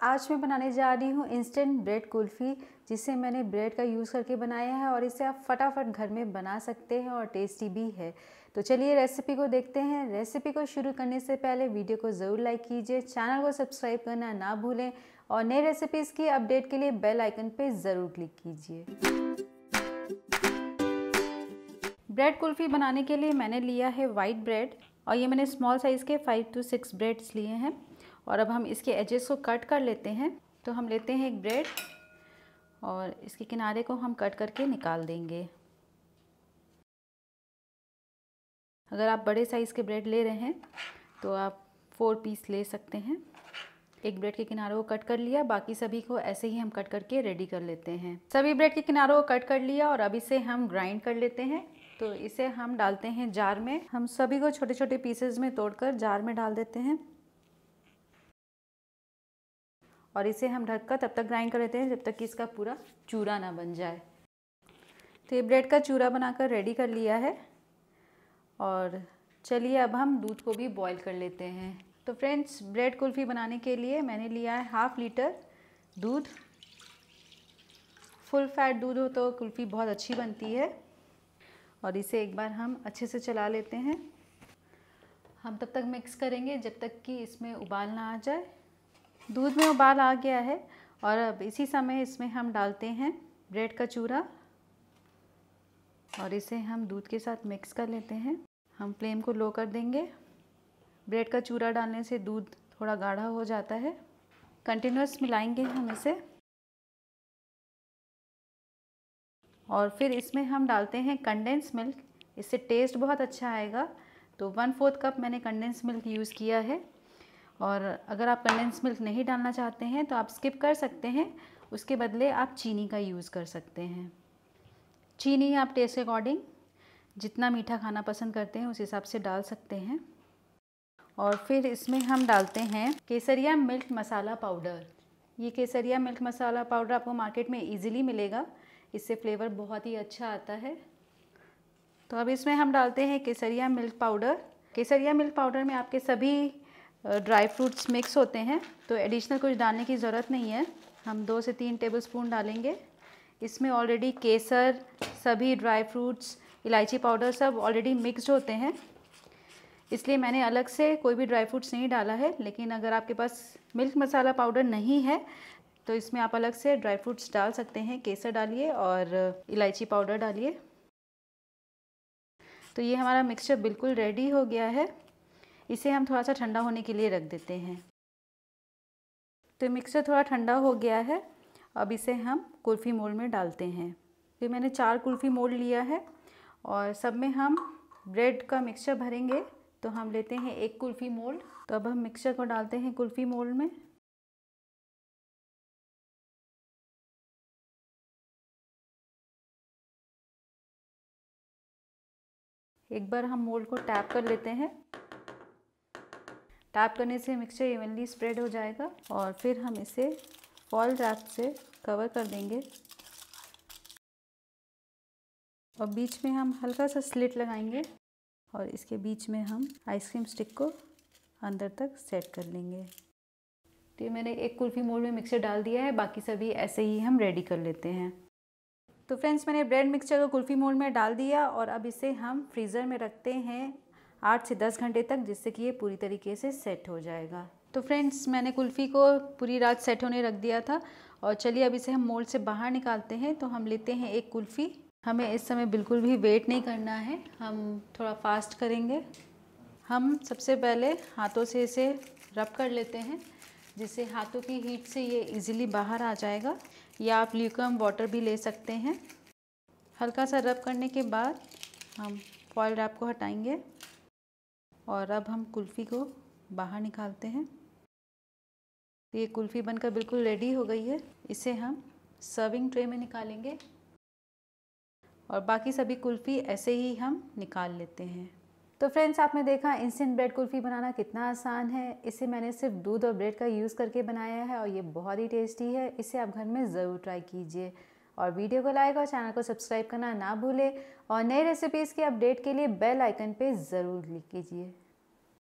आज मैं बनाने जा रही हूँ इंस्टेंट ब्रेड कुल्फ़ी, जिसे मैंने ब्रेड का यूज़ करके बनाया है और इसे आप फटाफट घर में बना सकते हैं और टेस्टी भी है। तो चलिए रेसिपी को देखते हैं। रेसिपी को शुरू करने से पहले वीडियो को ज़रूर लाइक कीजिए, चैनल को सब्सक्राइब करना ना भूलें और नए रेसिपीज़ की अपडेट के लिए बेल आइकन पर ज़रूर क्लिक कीजिए। ब्रेड कुल्फ़ी बनाने के लिए मैंने लिया है वाइट ब्रेड और ये मैंने स्मॉल साइज़ के 5 to 6 ब्रेड्स लिए हैं। और अब हम इसके एजेस को कट कर लेते हैं। तो हम लेते हैं एक ब्रेड और इसके किनारे को हम कट करके निकाल देंगे। अगर आप बड़े साइज़ के ब्रेड ले रहे हैं तो आप 4 पीस ले सकते हैं। एक ब्रेड के किनारों को कट कर लिया, बाकी सभी को ऐसे ही हम कट करके रेडी कर लेते हैं। सभी ब्रेड के किनारों को कट कर लिया और अब इसे हम ग्राइंड कर लेते हैं। तो इसे हम डालते हैं जार में। हम सभी को छोटे छोटे पीसेज में तोड़कर जार में डाल देते हैं और इसे हम ढककर तब तक ग्राइंड कर लेते हैं जब तक कि इसका पूरा चूरा ना बन जाए। तो ये ब्रेड का चूरा बनाकर रेडी कर लिया है और चलिए अब हम दूध को भी बॉईल कर लेते हैं। तो फ्रेंड्स, ब्रेड कुल्फ़ी बनाने के लिए मैंने लिया है 1/2 लीटर दूध। फुल फैट दूध हो तो कुल्फ़ी बहुत अच्छी बनती है। और इसे एक बार हम अच्छे से चला लेते हैं। हम तब तक मिक्स करेंगे जब तक कि इसमें उबाल ना आ जाए। दूध में उबाल आ गया है और अब इसी समय इसमें हम डालते हैं ब्रेड का चूरा और इसे हम दूध के साथ मिक्स कर लेते हैं। हम फ्लेम को लो कर देंगे। ब्रेड का चूरा डालने से दूध थोड़ा गाढ़ा हो जाता है। कंटिन्यूअस मिलाएंगे हम इसे और फिर इसमें हम डालते हैं कंडेंस मिल्क। इससे टेस्ट बहुत अच्छा आएगा। तो 1/4 कप मैंने कंडेंस मिल्क यूज़ किया है। और अगर आप कंडेंस मिल्क नहीं डालना चाहते हैं तो आप स्किप कर सकते हैं। उसके बदले आप चीनी का यूज़ कर सकते हैं। चीनी आप टेस्ट के अकॉर्डिंग जितना मीठा खाना पसंद करते हैं उस हिसाब से डाल सकते हैं। और फिर इसमें हम डालते हैं केसरिया मिल्क मसाला पाउडर। ये केसरिया मिल्क मसाला पाउडर आपको मार्केट में ईज़िली मिलेगा। इससे फ्लेवर बहुत ही अच्छा आता है। तो अब इसमें हम डालते हैं केसरिया मिल्क पाउडर। केसरिया मिल्क पाउडर में आपके सभी ड्राई फ्रूट्स मिक्स होते हैं, तो एडिशनल कुछ डालने की ज़रूरत नहीं है। हम 2 से 3 टेबलस्पून डालेंगे। इसमें ऑलरेडी केसर, सभी ड्राई फ्रूट्स, इलायची पाउडर सब ऑलरेडी मिक्स्ड होते हैं, इसलिए मैंने अलग से कोई भी ड्राई फ्रूट्स नहीं डाला है। लेकिन अगर आपके पास मिल्क मसाला पाउडर नहीं है तो इसमें आप अलग से ड्राई फ्रूट्स डाल सकते हैं। केसर डालिए और इलायची पाउडर डालिए। तो ये हमारा मिक्सचर बिल्कुल रेडी हो गया है। इसे हम थोड़ा सा ठंडा होने के लिए रख देते हैं। तो मिक्सचर थोड़ा ठंडा हो गया है। अब इसे हम कुल्फ़ी मोल्ड में डालते हैं। फिर मैंने 4 कुल्फ़ी मोल्ड लिया है और सब में हम ब्रेड का मिक्सचर भरेंगे। तो हम लेते हैं एक कुल्फ़ी मोल्ड। तो अब हम मिक्सचर को डालते हैं कुल्फ़ी मोल्ड में। एक बार हम मोल्ड को टैप कर लेते हैं। टैप करने से मिक्सचर इवनली स्प्रेड हो जाएगा और फिर हम इसे फॉइल रैप से कवर कर देंगे और बीच में हम हल्का सा स्लिट लगाएंगे और इसके बीच में हम आइसक्रीम स्टिक को अंदर तक सेट कर लेंगे। तो ये मैंने एक कुल्फ़ी मोल्ड में मिक्सचर डाल दिया है, बाकी सभी ऐसे ही हम रेडी कर लेते हैं। तो फ्रेंड्स, मैंने ब्रेड मिक्सचर को कुल्फ़ी मोल्ड में डाल दिया और अब इसे हम फ्रीज़र में रखते हैं 8 से 10 घंटे तक, जिससे कि ये पूरी तरीके से सेट हो जाएगा। तो फ्रेंड्स, मैंने कुल्फ़ी को पूरी रात सेट होने रख दिया था और चलिए अब इसे हम मोल्ड से बाहर निकालते हैं। तो हम लेते हैं एक कुल्फ़ी। हमें इस समय बिल्कुल भी वेट नहीं करना है, हम थोड़ा फास्ट करेंगे। हम सबसे पहले हाथों से इसे रब कर लेते हैं, जिससे हाथों की हीट से ये इजीली बाहर आ जाएगा। या आप ल्यूकवार्म वाटर भी ले सकते हैं। हल्का सा रब करने के बाद हम फॉइल रैप को हटाएंगे और अब हम कुल्फ़ी को बाहर निकालते हैं। तो ये कुल्फ़ी बनकर बिल्कुल रेडी हो गई है। इसे हम सर्विंग ट्रे में निकालेंगे और बाकी सभी कुल्फ़ी ऐसे ही हम निकाल लेते हैं। तो फ्रेंड्स, आपने देखा इंस्टेंट ब्रेड कुल्फ़ी बनाना कितना आसान है। इसे मैंने सिर्फ दूध और ब्रेड का यूज़ करके बनाया है और ये बहुत ही टेस्टी है। इसे आप घर में ज़रूर ट्राई कीजिए और वीडियो को लाइक और चैनल को सब्सक्राइब करना ना भूलें और नई रेसिपीज़ की अपडेट के लिए बेल आइकन पे ज़रूर क्लिक कीजिए।